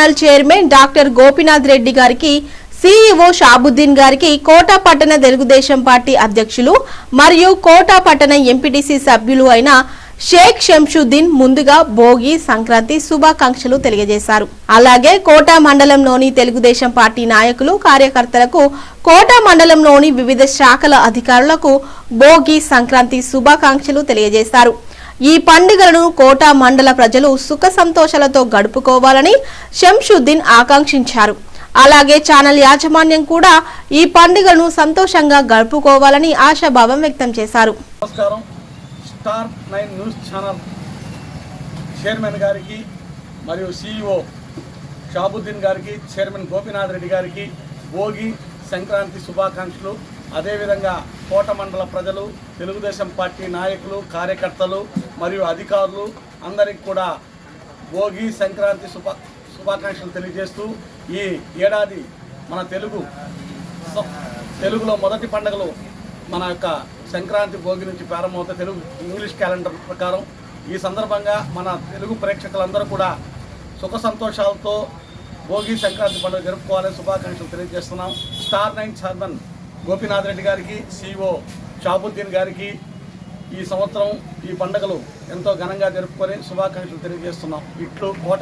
Channel chairman doctor Gopinath Reddy గారికి, CEO Shabuddin గారికి, కోట పట్టణ తెలుగుదేశం పార్టీ అధ్యక్షులు మరియు కోట పట్టణ ఎంపీటీసీ సభ్యులు అయిన షేక్ శంషుద్దీన్ ముందుగా భోగి సంక్రాంతి శుభాకాంక్షలు తెలియజేశారు. అలాగే కోట మండలంలోని తెలుగుదేశం పార్టీ నాయకులు, కార్యకర్తలకు, కోట మండలంలోని వివిధ శాఖల అధికారులకు భోగి సంక్రాంతి శుభాకాంక్షలు తెలియజేశారు. ఈ పండుగలను కోట మండల ప్రజలు సుఖ సంతోషాలతో గడుపుకోవాలని శంషుద్దీన్ ఆకాంక్షించారు. అలాగే ఛానల్ యాజమాన్యం కూడా ఈ పండుగను సంతోషంగా గడుపుకోవాలని ఆశాభావం వ్యక్తం చేశారు. స్టార్ 9 న్యూస్ ఛానల్ చైర్మన్ గారికి మరియు సీఈఓ షాబుద్దీన్ గారికి, చైర్మన్ గోపీనాథ్ రెడ్డి గారికి భోగి సంక్రాంతి శుభాకాంక్షలు. అదేవిధంగా కోట మండల ప్రజలు, తెలుగుదేశం పార్టీ నాయకులు, కార్యకర్తలు మరియు అధికారులు అందరికీ కూడా భోగి సంక్రాంతి శుభాకాంక్షలు తెలియజేస్తూ, ఈ ఏడాది మన తెలుగులో మొదటి పండుగలు మన యొక్క సంక్రాంతి, భోగి నుంచి ప్రారంభమవుతాయి తెలుగు ఇంగ్లీష్ క్యాలెండర్ ప్రకారం. ఈ సందర్భంగా మన తెలుగు ప్రేక్షకులందరూ కూడా సుఖ సంతోషాలతో భోగి సంక్రాంతి పండుగ జరుపుకోవాలని శుభాకాంక్షలు తెలియజేస్తున్నాం. స్టార్ 9 చైర్మన్ గోపీనాథ్ రెడ్డి గారికి, సీఈఓ షాబుద్దీన్ గారికి ఈ సంవత్సరం ఈ పండుగలు ఎంతో ఘనంగా జరుపుకొని శుభాకాంక్షలు తెలియజేస్తున్నాం. ఇట్లు కోట